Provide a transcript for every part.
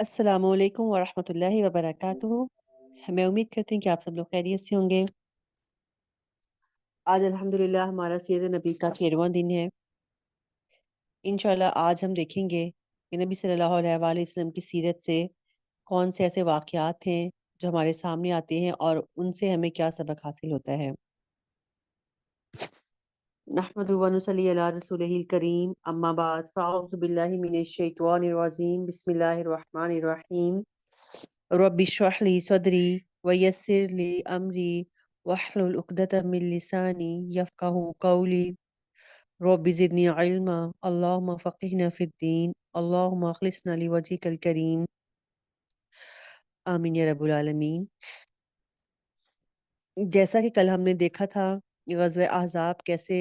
السلام علیکم ورحمۃ اللہ وبرکاتہ۔ میں امید کرتی ہوں کہ آپ سب لوگ خیریت سے ہوں گے۔ آج الحمدللہ ہمارا سید نبی کا 13واں دن ہے۔ انشاءاللہ آج ہم دیکھیں گے کہ نبی صلی اللہ علیہ وآلہ وسلم کی سیرت سے کون سے ایسے واقعات ہیں جو ہمارے سامنے آتے ہیں اور ان سے ہمیں کیا سبق حاصل ہوتا ہے۔ نحمد و نصلی علی رسولہ الکریم، اما بعد فاعوذ باللہ من الشیطان الرجیم، بسم اللہ الرحمن الرحیم۔ رب اشرح لی صدری ویسر لی امری واحلل عقدۃ من لسانی یفقہوا قولی رب زدنی علما اللہم فقہنا فی الدین اللہم اخلصنا لوجہک الکریم آمین یا رب العالمین۔ جیسا کہ کل ہم نے دیکھا تھا غزوہ احزاب کیسے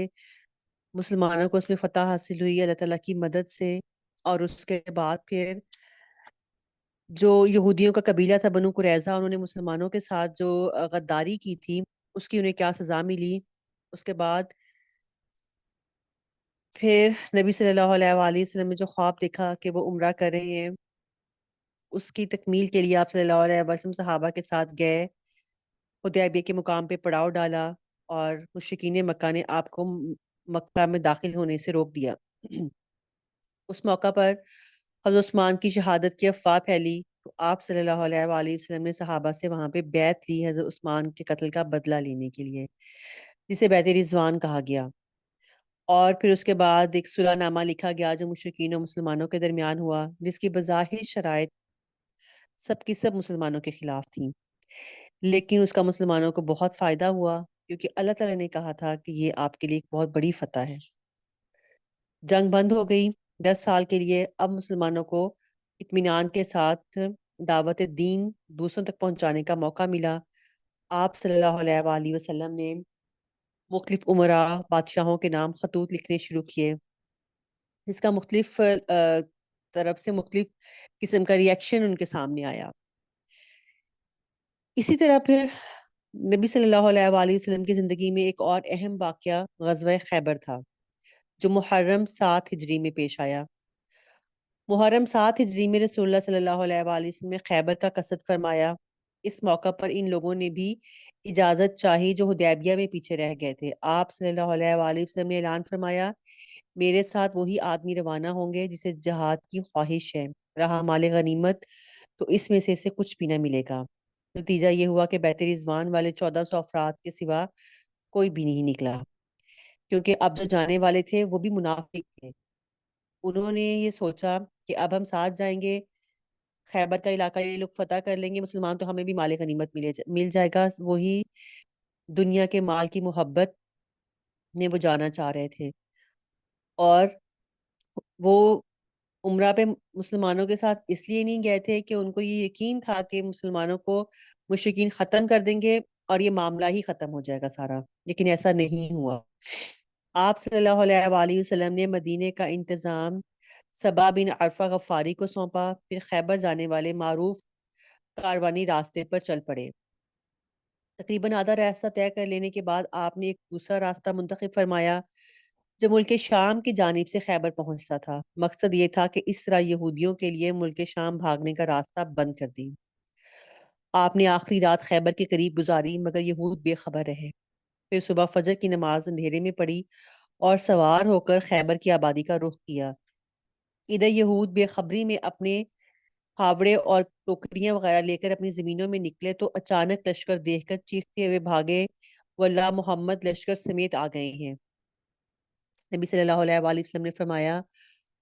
مسلمانوں کو اس میں فتح حاصل ہوئی اللہ تعالیٰ کی مدد سے، اور اس کے بعد پھر جو یہودیوں کا قبیلہ تھا بنو قریظہ، انہوں نے مسلمانوں کے ساتھ جو غداری کی تھی اس کی انہیں کیا سزا ملی۔ اس کے بعد پھر نبی صلی اللہ علیہ وآلہ وسلم نے جو خواب دیکھا کہ وہ عمرہ کر رہے ہیں، اس کی تکمیل کے لیے آپ صلی اللہ علیہ وسلم صحابہ کے ساتھ گئے، حدیبیہ کے مقام پہ پڑاؤ ڈالا اور مشرکین مکہ نے آپ کو مکہ میں داخل ہونے سے روک دیا۔ اس موقع پر حضرت عثمان کی شہادت کی افواہ پھیلی تو آپ صلی اللہ علیہ وآلہ وسلم نے صحابہ سے وہاں پہ بیعت لی حضرت عثمان کے قتل کا بدلہ لینے کے لیے، جسے بیعت رضوان کہا گیا۔ اور پھر اس کے بعد ایک صلح نامہ لکھا گیا جو مشرکین اور مسلمانوں کے درمیان ہوا، جس کی بظاہر شرائط سب کی سب مسلمانوں کے خلاف تھیں، لیکن اس کا مسلمانوں کو بہت فائدہ ہوا، کیونکہ اللہ تعالیٰ نے کہا تھا کہ یہ آپ کے لیے ایک بہت بڑی فتح ہے۔ جنگ بند ہو گئی 10 سال کے لیے۔ اب مسلمانوں کو اطمینان کے ساتھ دعوت دین دوسروں تک پہنچانے کا موقع ملا۔ آپ صلی اللہ علیہ وآلہ وسلم نے مختلف امراء بادشاہوں کے نام خطوط لکھنے شروع کیے، جس کا مختلف طرف سے مختلف قسم کا ریئیکشن ان کے سامنے آیا۔ اسی طرح پھر نبی صلی اللہ علیہ وآلہ وسلم کی زندگی میں ایک اور اہم واقعہ غزوہ خیبر تھا، جو محرم 7 ہجری میں پیش آیا۔ محرم 7 ہجری میں رسول اللہ صلی اللہ علیہ وآلہ وسلم نے خیبر کا قصد فرمایا۔ اس موقع پر ان لوگوں نے بھی اجازت چاہی جو حدیبیہ میں پیچھے رہ گئے تھے۔ آپ صلی اللہ علیہ وآلہ وسلم نے اعلان فرمایا، میرے ساتھ وہی آدمی روانہ ہوں گے جسے جہاد کی خواہش ہے، رہا مال غنیمت تو اس میں سے اسے کچھ بھی نہ ملے گا۔ نتیجہ یہ ہوا کہ بیت رضوان والے 1400 افراد کے سوا کوئی بھی نہیں نکلا، کیونکہ اب جو جانے والے تھے وہ بھی منافق تھے۔ انہوں نے یہ سوچا کہ اب ہم ساتھ جائیں گے، خیبر کا علاقہ یہ لوگ فتح کر لیں گے مسلمان، تو ہمیں بھی مال غنیمت مل جائے گا۔ وہی دنیا کے مال کی محبت میں وہ جانا چاہ رہے تھے، اور وہ عمرہ پہ مسلمانوں کے ساتھ اس لیے نہیں گئے تھے کہ ان کو یہ یقین تھا کہ مسلمانوں کو مشرکین ختم کر دیں گے اور یہ معاملہ ہی ختم ہو جائے گا سارا، لیکن ایسا نہیں ہوا۔ آپ صلی اللہ علیہ وآلہ وسلم نے مدینے کا انتظام صبا بن عرفہ غفاری کو سونپا، پھر خیبر جانے والے معروف کاروانی راستے پر چل پڑے۔ تقریباً آدھا راستہ طے کر لینے کے بعد آپ نے ایک دوسرا راستہ منتخب فرمایا جو ملک شام کی جانب سے خیبر پہنچتا تھا۔ مقصد یہ تھا کہ اس طرح یہودیوں کے لیے ملک شام بھاگنے کا راستہ بند کر دی۔ آپ نے آخری رات خیبر کے قریب گزاری، مگر یہود بے خبر رہے۔ پھر صبح فجر کی نماز اندھیرے میں پڑھی اور سوار ہو کر خیبر کی آبادی کا رخ کیا۔ ادھر یہود بے خبری میں اپنے ہاوڑے اور ٹوکریاں وغیرہ لے کر اپنی زمینوں میں نکلے تو اچانک لشکر دیکھ کر چیختے ہوئے بھاگے، واللہ محمد لشکر سمیت آ گئے ہیں۔ نبی صلی اللہ علیہ وآلہ وسلم نے فرمایا،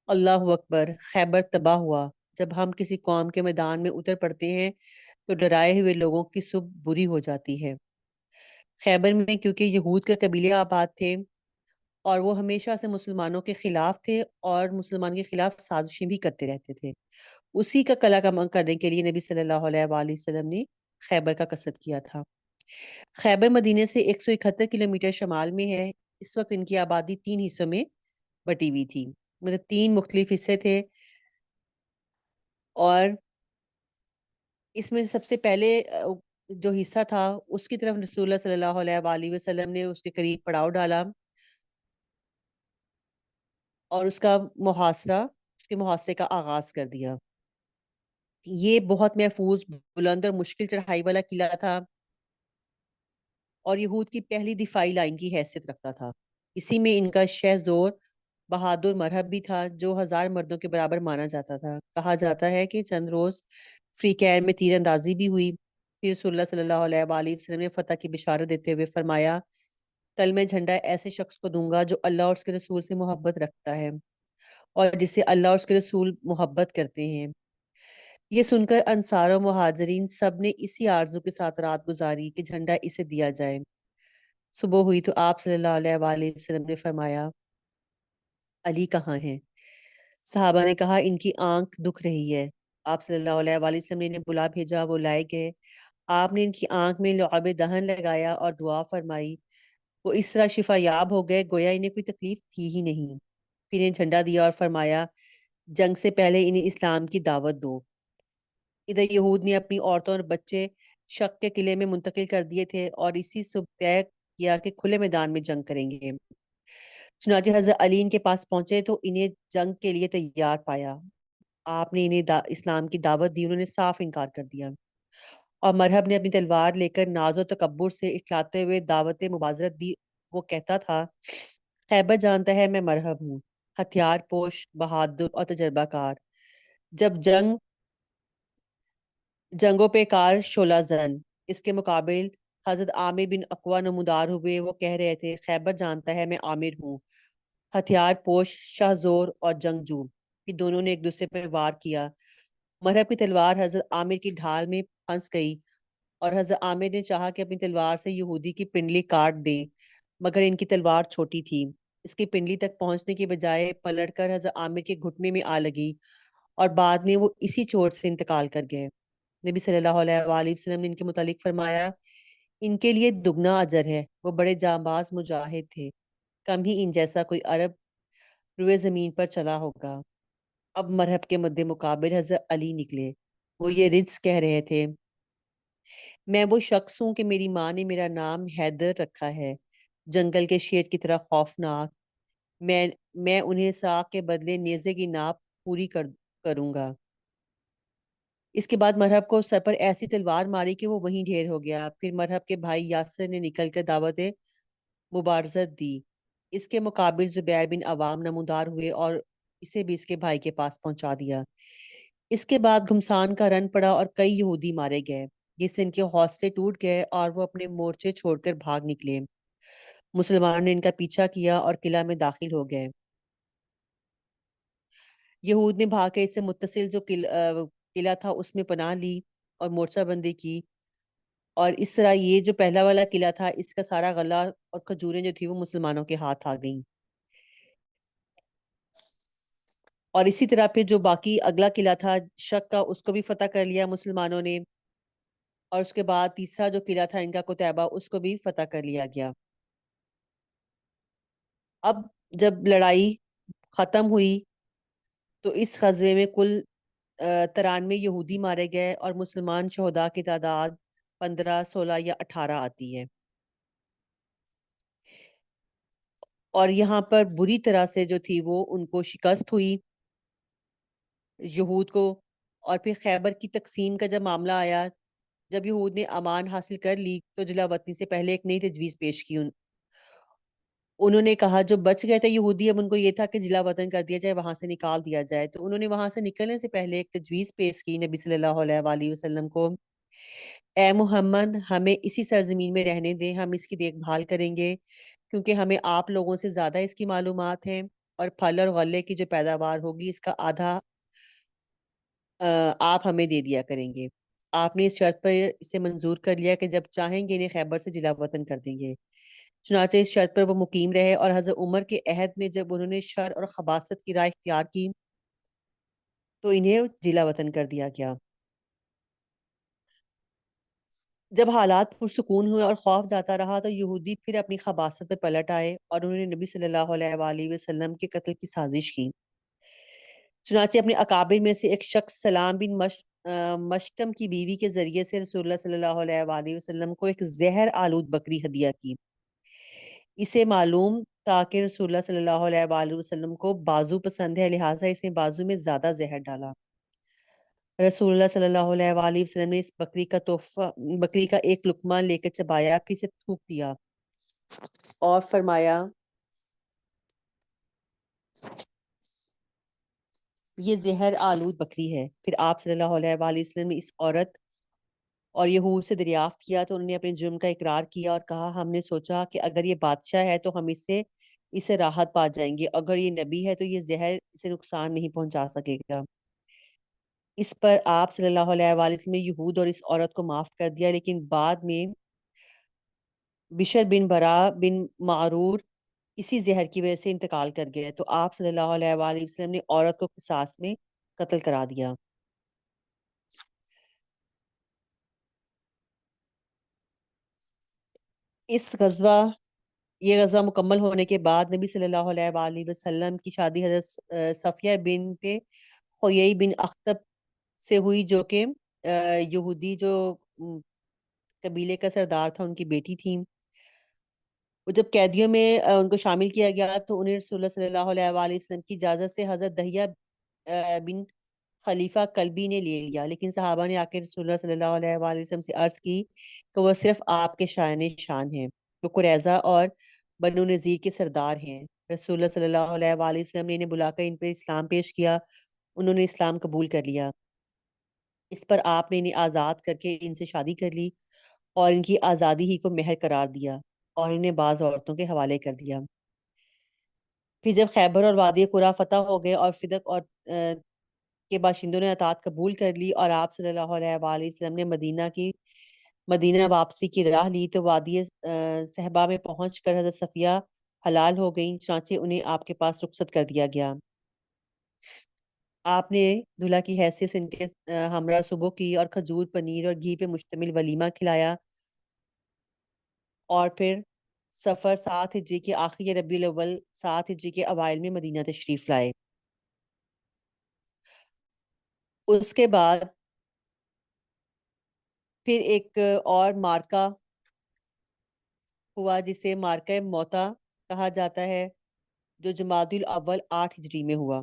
اللہ اکبر، خیبر تباہ ہوا۔ جب ہم کسی قوم کے میدان میں اتر پڑتے ہیں تو ڈرائے ہوئے لوگوں کی صبح بری ہو جاتی ہے۔ خیبر میں کیونکہ یہود کے قبیلے آباد تھے اور وہ ہمیشہ سے مسلمانوں کے خلاف تھے اور مسلمان کے خلاف سازشیں بھی کرتے رہتے تھے، اسی کا قلع کم کرنے کے لیے نبی صلی اللہ علیہ وآلہ وسلم نے خیبر کا قصد کیا تھا۔ خیبر مدینے سے 171 کلومیٹر شمال میں ہے۔ اس وقت ان کی آبادی 3 حصوں میں بٹی ہوئی تھی، مطلب 3 مختلف حصے تھے، اور اس میں سب سے پہلے جو حصہ تھا اس کی طرف رسول اللہ صلی اللہ علیہ وآلہ وسلم نے اس کے قریب پڑاؤ ڈالا اور اس کا محاصرہ کے محاصرے کا آغاز کر دیا۔ یہ بہت محفوظ، بلند اور مشکل چڑھائی والا قلعہ تھا اور یہود کی پہلی دفاعی لائن کی حیثیت رکھتا تھا۔ اسی میں ان کا شہ زور بہادر مرہب بھی تھا، جو 1000 مردوں کے برابر مانا جاتا تھا۔ کہا جاتا ہے کہ چند روز فری کیر میں تیر اندازی بھی ہوئی، پھر رسول اللہ صلی اللہ علیہ وآلہ وسلم نے فتح کی بشارت دیتے ہوئے فرمایا، کل میں جھنڈا ایسے شخص کو دوں گا جو اللہ اور اس کے رسول سے محبت رکھتا ہے اور جسے اللہ اور اس کے رسول محبت کرتے ہیں۔ یہ سن کر انصار و مہاجرین سب نے اسی آرزو کے ساتھ رات گزاری کہ جھنڈا اسے دیا جائے۔ صبح ہوئی تو آپ صلی اللہ علیہ وآلہ وسلم نے فرمایا، علی کہاں ہیں؟ صحابہ نے کہا، ان کی آنکھ دکھ رہی ہے۔ آپ صلی اللہ علیہ وآلہ وسلم نے انہیں بلا بھیجا، وہ لائے گئے۔ آپ نے ان کی آنکھ میں لعاب دہن لگایا اور دعا فرمائی۔ وہ اس طرح شفا یاب ہو گئے گویا انہیں کوئی تکلیف تھی ہی نہیں۔ پھر انہیں جھنڈا دیا اور فرمایا، جنگ سے پہلے انہیں اسلام کی دعوت دو۔ ادھر یہود نے اپنی عورتوں اور بچے شق کے قلعے میں منتقل کر دیے تھے اور اسی صبح طے کیا کہ کھلے میدان میں جنگ کریں گے۔ چنانچہ حضرت علی ان کے پاس پہنچے تو انہیں جنگ کے لیے تیار پایا۔ آپ نے انہیں اسلام کی دعوت دی، انہوں نے صاف انکار کر دیا، اور مرہب نے اپنی تلوار لے کر ناز و تکبر سے اٹھلاتے ہوئے دعوت مبازرت دی۔ وہ کہتا تھا، خیبر جانتا ہے میں مرہب ہوں، ہتھیار پوش، بہادر اور تجربہ کار، جب جنگوں پہ کار شعلہ زن۔ اس کے مقابل حضرت عامر بن اقوا نمودار ہوئے، وہ کہہ رہے تھے، خیبر جانتا ہے میں عامر ہوں، ہتھیار پوش، شاہ زور اور جنگجو۔ پھر دونوں نے ایک دوسرے پر وار کیا۔ مرہب کی تلوار حضرت عامر کی ڈھال میں پھنس گئی اور حضرت عامر نے چاہا کہ اپنی تلوار سے یہودی کی پنڈلی کاٹ دے، مگر ان کی تلوار چھوٹی تھی، اس کی پنڈلی تک پہنچنے کی بجائے پلٹ کر حضرت عامر کے گھٹنے میں آ لگی اور بعد میں وہ اسی چوٹ سے انتقال کر گئے۔ نبی صلی اللہ علیہ وآلہ وسلم نے ان کے متعلق فرمایا، ان کے لیے دگنا اجر ہے، وہ بڑے جانباز مجاہد تھے، کم ہی ان جیسا کوئی عرب روئے زمین پر چلا ہوگا۔ اب مرہب کے مد مقابل حضرت علی نکلے۔ وہ یہ رجز کہہ رہے تھے، میں وہ شخص ہوں کہ میری ماں نے میرا نام حیدر رکھا ہے، جنگل کے شیر کی طرح خوفناک۔ میں میں انہیں ساق کے بدلے نیزے کی ناپ پوری کروں گا۔ اس کے بعد مرہب کو سر پر ایسی تلوار ماری کہ وہ وہیں ڈھیر ہو گیا۔ پھر مرہب کے بھائی یاسر نے نکل کر دعوت مبارزت دی۔ اس کے مقابل زبیر بن عوام نمودار ہوئے اور اسے بھی اس کے بھائی کے پاس پہنچا دیا۔ اس کے بعد گھمسان کا رن پڑا اور کئی یہودی مارے گئے، جس سے ان کے حوصلے ٹوٹ گئے اور وہ اپنے مورچے چھوڑ کر بھاگ نکلے۔ مسلمانوں نے ان کا پیچھا کیا اور قلعہ میں داخل ہو گئے۔ یہود نے بھاگ کے اس سے متصل جو قلعہ تھا اس میں پناہ لی اور مورچہ بندی کی، اور اس طرح یہ جو پہلا والا قلعہ تھا اس کا سارا غلہ اور کھجوریں جو تھی وہ مسلمانوں کے ہاتھ آ گئیں۔ اور اسی طرح پھر جو باقی اگلا قلعہ تھا شک کا، اس کو بھی فتح کر لیا مسلمانوں نے، اور اس کے بعد تیسرا جو قلعہ تھا ان کا قتیبہ، اس کو بھی فتح کر لیا گیا۔ اب جب لڑائی ختم ہوئی تو اس غزوے میں کل 93 یہودی مارے گئے اور مسلمان شہداء کی تعداد 15، 16 یا 18 آتی ہے۔ اور یہاں پر بری طرح سے جو تھی وہ ان کو شکست ہوئی یہود کو۔ اور پھر خیبر کی تقسیم کا جب معاملہ آیا، جب یہود نے امان حاصل کر لی تو جلا وطنی سے پہلے ایک نئی تجویز پیش کی۔ انہوں نے کہا جو بچ گئے تھے یہودی، اب ان کو یہ تھا کہ جلا وطن کر دیا جائے، وہاں سے نکال دیا جائے۔ تو انہوں نے وہاں سے نکلنے سے پہلے ایک تجویز پیش کی نبی صلی اللہ علیہ وآلہ وسلم کو، اے محمد، ہمیں اسی سرزمین میں رہنے دیں، ہم اس کی دیکھ بھال کریں گے، کیونکہ ہمیں آپ لوگوں سے زیادہ اس کی معلومات ہیں، اور پھل اور غلے کی جو پیداوار ہوگی اس کا آدھا آپ ہمیں دے دیا کریں گے۔ آپ نے اس شرط پر اسے منظور کر لیا کہ جب چاہیں گے انہیں خیبر سے جلا وطن کر دیں گے۔ چنانچہ اس شرط پر وہ مقیم رہے، اور حضرت عمر کے عہد میں جب انہوں نے شر اور خباثت کی راہ اختیار کی تو انہیں جلا وطن کر دیا گیا۔ جب حالات پرسکون ہوئے اور خوف جاتا رہا تو یہودی پھر اپنی خباثت پہ پلٹ آئے اور انہوں نے نبی صلی اللہ علیہ وآلہ وسلم کے قتل کی سازش کی۔ چنانچہ اپنے اکابر میں سے ایک شخص سلام بن مشکم کی بیوی کے ذریعے سے رسول اللہ صلی اللہ علیہ وآلہ وسلم کو ایک زہر آلود بکری ہدیہ کی۔ اسے معلوم تاکہ رسول اللہ صلی اللہ علیہ وآلہ وسلم کو بازو پسند ہے، لہٰذا اس نے بازو میں زیادہ زہر ڈالا۔ رسول اللہ صلی اللہ علیہ وآلہ وسلم نے اس بکری کا ایک لقمہ لے کر چبایا، پھر اسے تھوک دیا اور فرمایا یہ زہر آلود بکری ہے۔ پھر آپ صلی اللہ علیہ وآلہ وسلم نے اس عورت اور یہود سے دریافت کیا تو انہوں نے اپنے جرم کا اقرار کیا اور کہا ہم نے سوچا کہ اگر یہ بادشاہ ہے تو ہم اسے راحت پا جائیں گے، اگر یہ نبی ہے تو یہ زہر اسے نقصان نہیں پہنچا سکے گا۔ اس پر آپ صلی اللہ علیہ وآلہ وسلم نے یہود اور اس عورت کو معاف کر دیا، لیکن بعد میں بشر بن برا بن معرور اسی زہر کی وجہ سے انتقال کر گئے تو آپ صلی اللہ علیہ وآلہ وسلم نے عورت کو قصاص میں قتل کرا دیا۔ یہ غزوہ مکمل ہونے کے بعد نبی صلی اللہ علیہ وآلہ وسلم کی شادی حضرت صفیہ بنت حیی بن اخطب سے ہوئی، جو کہ یہودی جو قبیلے کا سردار تھا، ان کی بیٹی تھی۔ وہ جب قیدیوں میں ان کو شامل کیا گیا تو انہیں رسول اللہ صلی اللہ علیہ وآلہ وسلم کی اجازت سے حضرت دہیہ بن خلیفہ کلبی نے لے لیا، لیکن صحابہ نے آ کے رسول اللہ صلی اللہ علیہ وآلہ وسلم سے عرض کی کہ وہ صرف آپ کے شان ہیں، وہ قریظہ اور بنو نذیر کے سردار ہیں۔ رسول اللہ صلی اللہ علیہ وآلہ وسلم نے انہیں بلا کر ان پہ اسلام پیش کیا، انہوں نے اسلام قبول کر لیا۔ اس پر آپ نے انہیں آزاد کر کے ان سے شادی کر لی اور ان کی آزادی ہی کو مہر قرار دیا اور انہیں بعض عورتوں کے حوالے کر دیا۔ پھر جب خیبر اور وادی قرا فتح ہو گئے اور فدق اور کے باشندوں نے اطاعت قبول کر لی اور آپ صلی اللہ علیہ وآلہ وسلم نے مدینہ واپسی کی راہ لی تو وادی صحبہ میں پہنچ کر حضرت صفیہ حلال ہو گئیں، چانچہ انہیں آپ کے پاس رخصت کر دیا گیا۔ آپ نے دلہا کی حیثیت سے ان کے ہمراہ صبح کی اور کھجور، پنیر اور گھی پہ مشتمل ولیمہ کھلایا اور پھر سفر 7 ہجری کے آخر یا ربیع الاول 7 ہجری کے اوائل میں مدینہ تشریف لائے۔ اس کے بعد پھر ایک اور مارکہ ہوا جسے مارکہ موتا کہا جاتا ہے، جو جمادی الاول 8 ہجری میں ہوا۔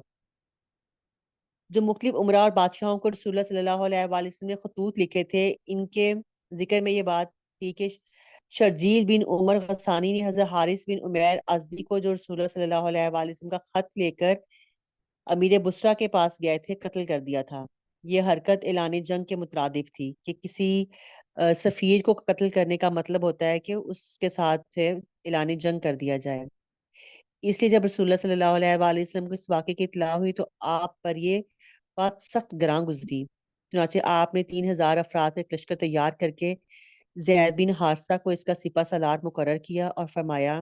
جو مختلف عمراء اور بادشاہوں کو رسول اللہ صلی اللہ علیہ وآلہ وسلم نے خطوط لکھے تھے، ان کے ذکر میں یہ بات تھی کہ شرجیل بن عمر غسانی نے حضرت حارث بن عمیر ازدی کو، جو رسول اللہ صلی اللہ علیہ وآلہ وسلم کا خط لے کر امیر بصرہ کے پاس گئے تھے، قتل کر دیا تھا۔ یہ حرکت اعلان جنگ کے مترادف تھی کہ کسی سفیر کو قتل کرنے کا مطلب ہوتا ہے کہ اس کے ساتھ اعلان جنگ کر دیا جائے۔ اس لیے جب رسول اللہ صلی اللہ علیہ وآلہ وسلم کو اس واقعے کی اطلاع ہوئی تو آپ پر یہ بات سخت گراں گزری، چنانچہ آپ نے 3,000 افراد کا ایک لشکر تیار کر کے زید بن حارثہ کو اس کا سپہ سالار مقرر کیا اور فرمایا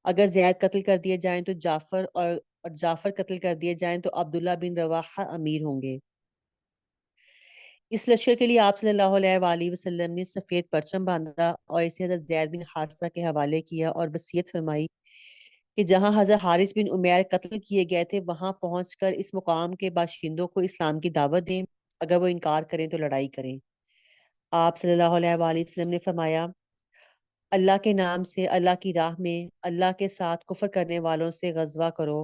اگر زید قتل کر دیے جائیں تو جعفر قتل کر دیے جائیں تو عبداللہ بن رواحہ امیر ہوں گے۔ اس لشکر کے لیے آپ صلی اللہ علیہ وآلہ وسلم نے سفید پرچم باندھا اور اسے حضرت زید بن حارثہ کے حوالے کیا اور وصیت فرمائی کہ جہاں حضرت حارث بن عمیر قتل کیے گئے تھے وہاں پہنچ کر اس مقام کے باشندوں کو اسلام کی دعوت دیں، اگر وہ انکار کریں تو لڑائی کریں۔ آپ صلی اللہ علیہ وآلہ وسلم نے فرمایا اللہ کے نام سے اللہ کی راہ میں اللہ کے ساتھ کفر کرنے والوں سے غزوہ کرو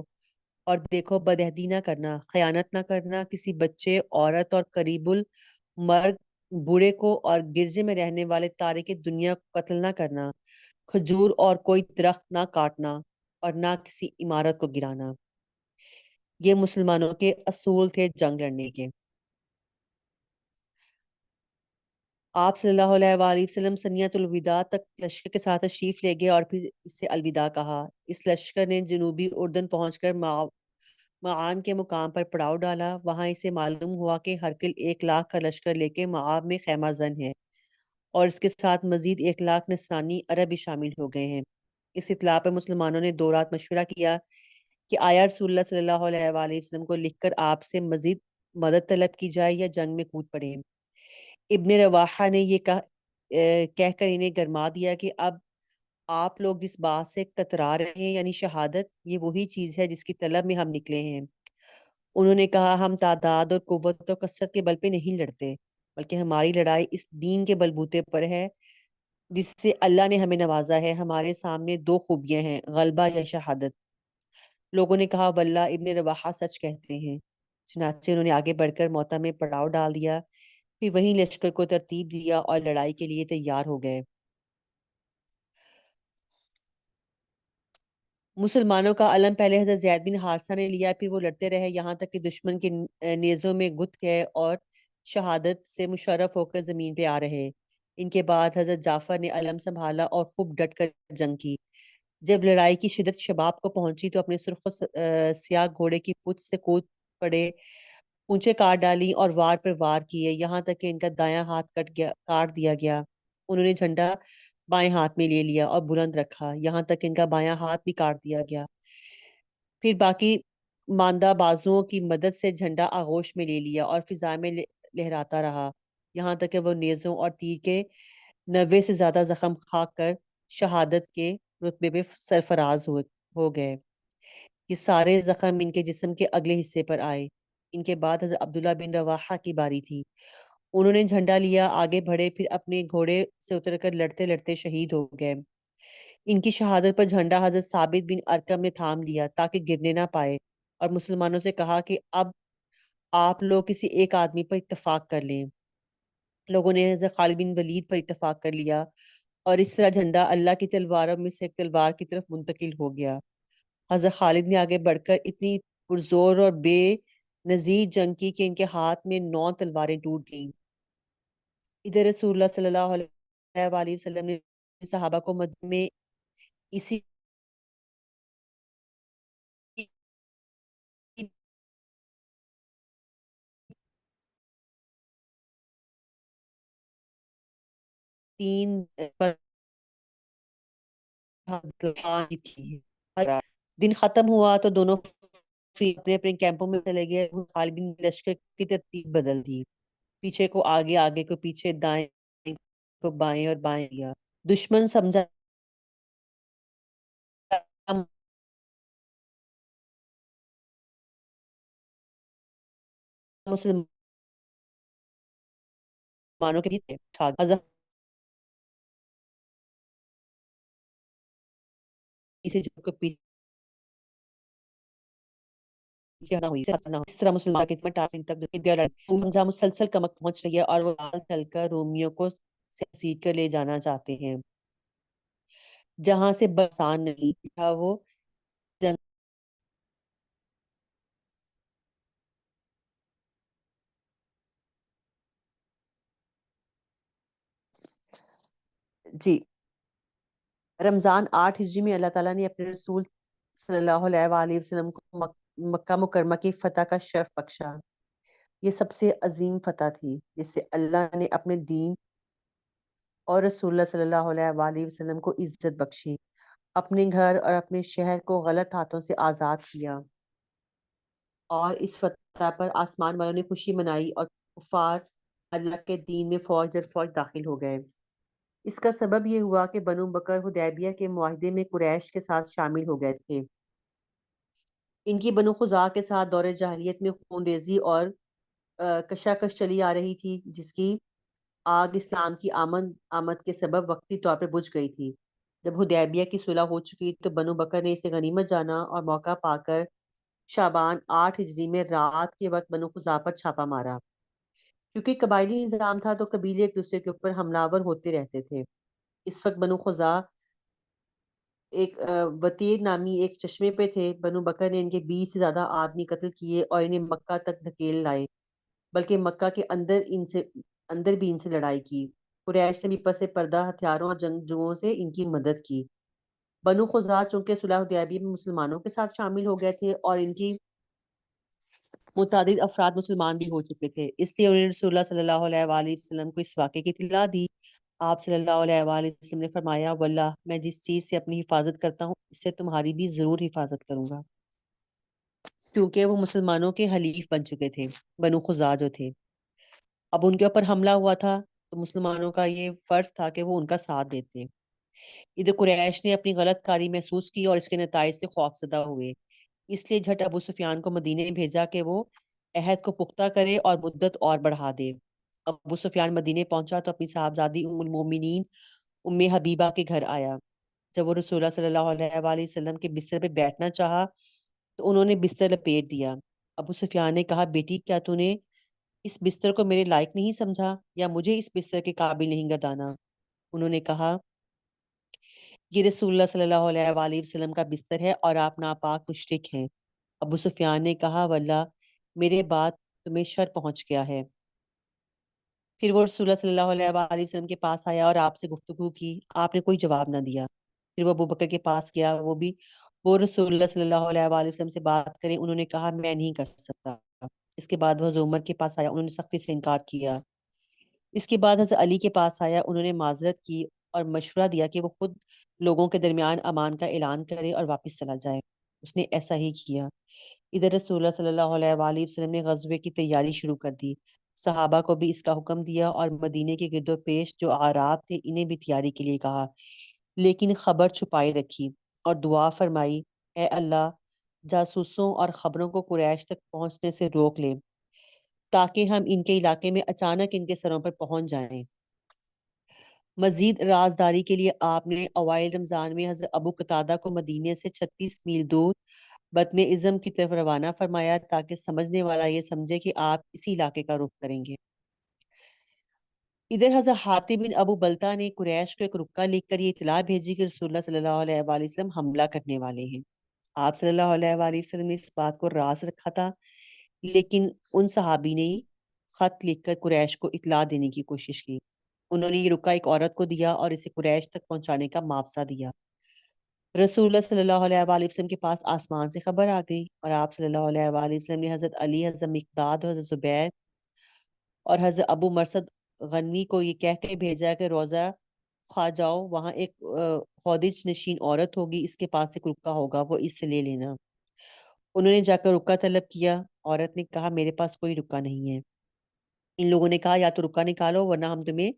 اور دیکھو بدعہدی نہ کرنا، خیانت نہ کرنا، کسی بچے، عورت اور قریب المرگ بوڑھے کو اور گرجے میں رہنے والے تارک دنیا کو قتل نہ کرنا، کھجور اور کوئی درخت نہ کاٹنا اور نہ کسی عمارت کو گرانا۔ یہ مسلمانوں کے اصول تھے جنگ لڑنے کے۔ آپ صلی اللہ علیہ وآلہ وسلم سنیت الوداع تک لشکر کے ساتھ تشریف لے گئے اور پھر اس سے الوداع کہا۔ اس لشکر نے جنوبی اردن پہنچ کر معان کے مقام پر پڑاؤ ڈالا۔ وہاں اسے معلوم ہوا کہ ہرقل 1,00,000 کا لشکر لے کے معاب میں خیمہ زن ہے اور اس کے ساتھ مزید 1,00,000 نصرانی عرب بھی شامل ہو گئے ہیں۔ اس اطلاع پر مسلمانوں نے 2 رات مشورہ کیا کہ آیا رسول اللہ صلی اللہ علیہ وآلہ وسلم کو لکھ کر آپ سے مزید مدد طلب کی جائے یا جنگ میں کود پڑے۔ ابن رواحہ نے یہ کہہ کر انہیں گرما دیا کہ اب آپ لوگ جس بات سے کترا رہے ہیں یعنی شہادت، یہ وہی چیز ہے جس کی طلب میں ہم نکلے ہیں۔ انہوں نے کہا ہم تعداد اور قوت اور کثرت کے بل پہ نہیں لڑتے، بلکہ ہماری لڑائی اس دین کے بلبوتے پر ہے جس سے اللہ نے ہمیں نوازا ہے، ہمارے سامنے دو خوبیاں ہیں، غلبہ یا شہادت۔ لوگوں نے کہا واللہ ابن رواحہ سچ کہتے ہیں۔ چنانچہ انہوں نے آگے بڑھ کر موتا میں پڑاؤ ڈال دیا، پھر وہیں لشکر کو ترتیب دیا اور لڑائی کے لیے تیار ہو گئے۔ مسلمانوں کا علم پہلے حضرت زید بن حارثہ نے لیا، پھر وہ لڑتے رہے یہاں تک کہ دشمن کے نیزوں میں گت گئے اور شہادت سے مشرف ہو کر زمین پہ آ رہے۔ ان کے بعد حضرت جعفر نے علم سنبھالا اور خوب ڈٹ کر جنگ کی۔ جب لڑائی کی شدت شباب کو پہنچی تو اپنے سرخ و سیاہ گھوڑے کی پچھ سے کود پڑے، اونچے کاٹ ڈالی اور وار پر وار کیے، یہاں تک کہ ان کا دایاں ہاتھ کاٹ دیا گیا۔ انہوں نے جھنڈا بائیں ہاتھ میں لے لیا اور بلند رکھا، یہاں تک کہ ان کا بایاں ہاتھ بھی کاٹ دیا گیا۔ پھر باقی ماندہ بازوؤں کی مدد سے جھنڈا آغوش میں لے لیا اور فضا میں لہراتا رہا، یہاں تک کہ وہ نیزوں اور تیر کے 90 سے زیادہ زخم کھا کر شہادت کے رتبے پہ سرفراز ہو گئے۔ یہ سارے زخم ان کے جسم کے اگلے حصے پر آئے۔ ان کے بعد حضرت عبداللہ بن رواحہ کی باری تھی۔ انہوں نے جھنڈا لیا، آگے بڑھے، پھر اپنے گھوڑے سے اتر کر لڑتے لڑتے شہید ہو گئے۔ ان کی شہادت پر جھنڈا حضرت ثابت بن ارکم نے تھام لیا تاکہ گرنے نہ پائے، اور مسلمانوں سے کہا کہ اب آپ لوگ کسی ایک آدمی پر اتفاق کر لیں۔ لوگوں نے حضرت خالد بن ولید پر اتفاق کر لیا اور اس طرح جھنڈا اللہ کی تلواروں میں سے ایک تلوار کی طرف منتقل ہو گیا۔ حضرت خالد نے آگے بڑھ کر اتنی پرزور اور بے نظیر جنگ کی کہ ان کے ہاتھ میں 9 تلواریں ٹوٹ گئیں۔ ادھر رسول اللہ صلی اللہ علیہ وآلہ وسلم نے صحابہ کو مدینے میں اسی 3 دن ختم ہوا تو دونوں اپنے اپنے کیمپوں میں چلے گئے۔ خالد بن لشکر کی ترتیب بدل دی، پیچھے کو آگے، آگے کو پیچھے، دائیں کو بائیں اور بائیں کیا۔ دشمن سمجھا مسلمانوں کے لیے حضرت سے جھک کر پیچھے نہ ہوئی اس طرح مسلمان کے ٹاسنگ تک حمزہ مسلسل کمک پہنچ رہی ہے اور وہ چل کر رومیوں کو سیٹ کر لے جانا چاہتے ہیں، جہاں سے بسان نہیں تھا وہ جنگ۔ جی، رمضان 8 ہجری میں اللہ تعالیٰ نے اپنے رسول صلی اللہ علیہ وآلہ وسلم کو مکہ مکرمہ کی فتح کا شرف بخشا۔ یہ سب سے عظیم فتح تھی جس سے اللہ نے اپنے دین اور رسول اللہ صلی اللہ علیہ وآلہ وسلم کو عزت بخشی، اپنے گھر اور اپنے شہر کو غلط ہاتھوں سے آزاد کیا، اور اس فتح پر آسمان والوں نے خوشی منائی اور کفار اللہ کے دین میں فوج در فوج داخل ہو گئے۔ اس کا سبب یہ ہوا کہ بنو بکر حدیبیہ کے معاہدے میں قریش کے ساتھ شامل ہو گئے تھے۔ ان کی بنو خزاع کے ساتھ دور جاہلیت میں خون ریزی اور کشاکش چلی آ رہی تھی، جس کی آگ اسلام کی آمد کے سبب وقتی طور پر بجھ گئی تھی۔ جب حدیبیہ کی صلح ہو چکی تو بنو بکر نے اسے غنیمت جانا اور موقع پا کر شعبان 8 ہجری میں رات کے وقت بنو خزاع پر چھاپا مارا۔ کیونکہ قبائلی نظام تھا تو قبیلے ایک دوسرے کے اوپر حملہ آور ہوتے رہتے تھے۔ اس وقت بنو خزاع ایک وطیر نامی ایک چشمے پہ تھے۔ بنو بکر نے ان کے 20 سے زیادہ آدمی قتل کیے اور انہیں مکہ تک دھکیل لائے، بلکہ مکہ کے اندر بھی ان سے لڑائی کی۔ قریش نے بھی پس پردہ ہتھیاروں اور جنگجوؤں سے ان کی مدد کی۔ بنو خزاع چونکہ صلح حدیبیہ میں مسلمانوں کے ساتھ شامل ہو گئے تھے اور ان کی متعدد افراد مسلمان بھی ہو چکے تھے، اس لیے انہوں نے رسول اللہ صلی اللہ علیہ وآلہ وسلم کو اس واقعے کی اطلاع دی۔ آپ صلی اللہ علیہ وآلہ وسلم نے فرمایا واللہ میں جس چیز سے اپنی حفاظت کرتا ہوں اس سے تمہاری بھی ضرور حفاظت کروں گا، کیونکہ وہ مسلمانوں کے حلیف بن چکے تھے۔ بنو خزاع جو تھے، اب ان کے اوپر حملہ ہوا تھا تو مسلمانوں کا یہ فرض تھا کہ وہ ان کا ساتھ دیتے۔ ادھر قریش نے اپنی غلط کاری محسوس کی اور اس کے نتائج سے خوف زدہ ہوئے، اس لیے جھٹ ابو سفیان کو مدینے بھیجا کہ وہ عہد کو پختہ کرے اور مدت اور بڑھا دے۔ ابو سفیان مدینے پہنچا تو اپنی صاحبزادی ام المومنین حبیبہ کے گھر آیا۔ جب وہ رسول اللہ صلی اللہ علیہ وآلہ وسلم کے بستر پہ بیٹھنا چاہا تو انہوں نے بستر لپیٹ دیا۔ ابو سفیان نے کہا، بیٹی کیا تو نے اس بستر کو میرے لائق نہیں سمجھا یا مجھے اس بستر کے قابل نہیں گردانا؟ انہوں نے کہا، یہ رسول اللہ صلی اللہ علیہ وآلہ وسلم کا بستر ہے اور آپ ناپاک مشرک ہیں۔ ابو سفیان نے کہا، واللہ میرے بعد تمہیں شر پہنچ گیا ہے۔ پھر وہ رسول اللہ صلی اللہ علیہ وآلہ وسلم کے پاس آیا اور آپ سے گفتگو کی، آپ نے کوئی جواب نہ دیا۔ پھر وہ ابو بکر کے پاس گیا، وہ رسول اللہ صلی اللہ علیہ وآلہ وسلم سے بات کریں، انہوں نے کہا میں نہیں کر سکتا۔ اس کے بعد وہ حضرت عمر کے پاس آیا، انہوں نے سختی سے انکار کیا۔ اس کے بعد حضرت علی کے پاس آیا، انہوں نے معذرت کی اور مشورہ دیا کہ وہ خود لوگوں کے درمیان امان کا اعلان کرے اور واپس چلا جائے۔ اس نے ایسا ہی کیا۔ ادھر رسول اللہ صلی اللہ علیہ وآلہ وسلم نے غزوے کی تیاری شروع کر دی۔ صحابہ کو بھی اس کا حکم دیا اور مدینے کے گرد و پیش جو اعراب تھے انہیں بھی تیاری کے لیے کہا، لیکن خبر چھپائی رکھی اور دعا فرمائی، اے اللہ جاسوسوں اور خبروں کو قریش تک پہنچنے سے روک لے تاکہ ہم ان کے علاقے میں اچانک ان کے سروں پر پہنچ جائیں۔ مزید رازداری کے لیے آپ نے اوائل رمضان میں حضرت ابو قتادہ کو مدینے سے 36 میل دور بطن عزم کی طرف روانہ فرمایا تاکہ سمجھنے والا یہ سمجھے کہ آپ اسی علاقے کا رخ کریں گے۔ ادھر حضرت حاتب بن ابو بلتا نے قریش کو ایک رکا لکھ کر یہ اطلاع بھیجی کہ رسول اللہ صلی اللہ علیہ وآلہ وسلم حملہ کرنے والے ہیں۔ آپ صلی اللہ علیہ وآلہ وسلم نے اس بات کو راز رکھا تھا، لیکن ان صحابی نے خط لکھ کر قریش کو اطلاع دینے کی کوشش کی۔ انہوں نے یہ رکا ایک عورت کو دیا اور اسے قریش تک پہنچانے کا معاوضہ دیا۔ رسول اللہ صلی اللہ علیہ وآلہ وسلم کے پاس آسمان سے خبر آ گئی اور آپ صلی اللہ علیہ وآلہ وسلم نے حضرت علی، حضرت مقداد، حضرت زبیر اور حضرت ابو مرثد غنوی کو یہ کہہ کے بھیجا کہ روزہ کھا جاؤ، وہاں ایک خودج نشین عورت ہوگی، اس کے پاس ایک رکا ہوگا، وہ اس سے لے لینا۔ انہوں نے جا کر رکا طلب کیا۔ عورت نے کہا، میرے پاس کوئی رکا نہیں ہے۔ ان لوگوں نے کہا، یا تو رکا نکالو ورنہ ہم تمہیں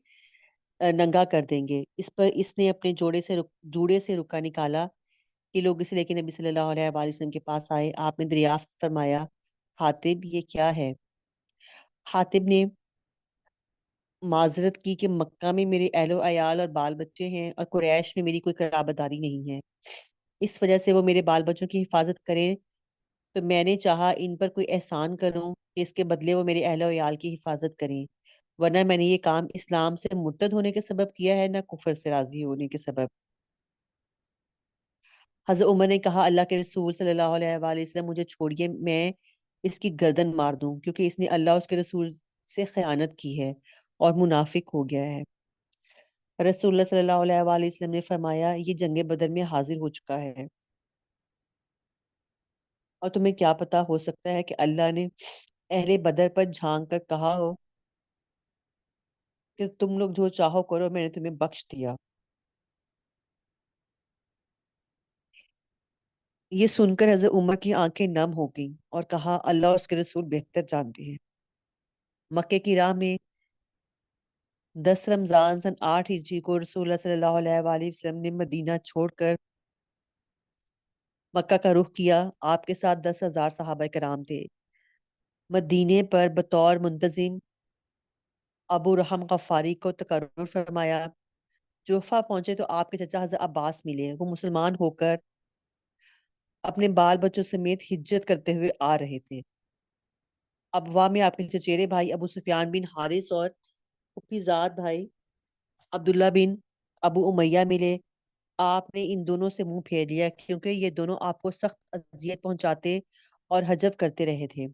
ننگا کر دیں گے۔ اس پر اس نے اپنے جوڑے سے رکا نکالا کہ لوگ اسے لے کے نبی صلی اللہ علیہ وآلہ وسلم کے پاس آئے۔ آپ نے دریافت فرمایا، حاتب یہ کیا ہے؟ حاتب نے معذرت کی کہ مکہ میں میرے اہل و عیال اور بال بچے ہیں اور قریش میں میری کوئی قرابت داری نہیں ہے، اس وجہ سے وہ میرے بال بچوں کی حفاظت کریں تو میں نے چاہا ان پر کوئی احسان کروں کہ اس کے بدلے وہ میرے اہل و عیال کی حفاظت کریں، ورنہ میں نے یہ کام اسلام سے مرتد ہونے کے سبب کیا ہے نہ کفر سے راضی ہونے کے سبب۔ حضرت عمر نے کہا، اللہ کے رسول صلی اللہ علیہ وآلہ وسلم مجھے چھوڑیے، میں اس کی گردن مار دوں، کیونکہ اس نے اللہ اس کے رسول سے خیانت کی ہے اور منافق ہو گیا ہے۔ رسول اللہ صلی اللہ علیہ وآلہ وسلم نے فرمایا، یہ جنگ بدر میں حاضر ہو چکا ہے اور تمہیں کیا پتا، ہو سکتا ہے کہ اللہ نے اہل بدر پر جھانک کر کہا ہو کہ تم لوگ جو چاہو کرو، میں نے تمہیں بخش دیا۔ یہ سن کر حضرت عمر کی آنکھیں نم ہو گئیں اور کہا، اللہ اور اس کے رسول بہتر جانتے ہیں۔ مکے کی راہ میں 10 رمضان سن 8 ہجری کو رسول اللہ صلی اللہ علیہ وآلہ وسلم نے مدینہ چھوڑ کر مکہ کا رخ کیا۔ آپ کے ساتھ 10,000 صحابہ کرام تھے۔ مدینے پر بطور منتظم ابو رحم غفاری کو تقرر فرمایا۔ جوفہ پہنچے تو آپ کے چچا حضرت عباس ملے۔ وہ مسلمان ہو کر اپنے بال بچوں سمیت ہجرت کرتے ہوئے آ رہے تھے۔ ابوا میں آپ کے چچیرے بھائی ابو سفیان بن حارث اور پھوپھی زاد بھائی عبداللہ بن ابو امیہ ملے۔ آپ نے ان دونوں سے منہ پھیر لیا کیونکہ یہ دونوں آپ کو سخت اذیت پہنچاتے اور حجب کرتے رہے تھے۔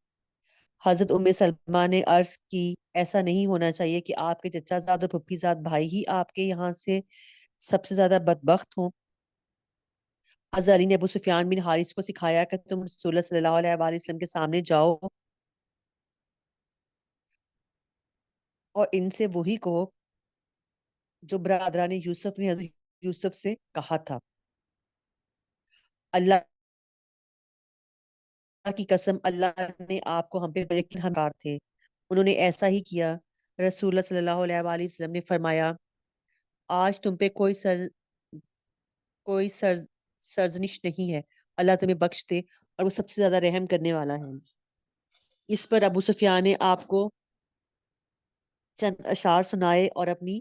حضرت ام سلمہ نے عرض کی، ایسا نہیں ہونا چاہیے کہ آپ کے چچا زاد اور پھوپھی زاد بھائی ہی آپ کے یہاں سے سب سے زیادہ بدبخت ہوں۔ حضرت علی نے ابو سفیان بن حارث کو سکھایا کہ تم رسول اللہ صلی اللہ علیہ وآلہ وسلم کے سامنے جاؤ اور ان سے وہی کہو جو برادران یوسف نے حضرت یوسف سے کہا تھا۔ اللہ کی قسم، اللہ نے آپ کو ہم پہ، لیکن ہم کار تھے۔ انہوں نے ایسا ہی کیا۔ رسول اللہ صلی اللہ علیہ وآلہ وسلم نے فرمایا، آج تم پہ کوئی سرزنش نہیں ہے، اللہ تمہیں بخش دے اور وہ سب سے زیادہ رحم کرنے والا ہے۔ اس پر ابو سفیان نے آپ کو چند اشعار سنائے اور اپنی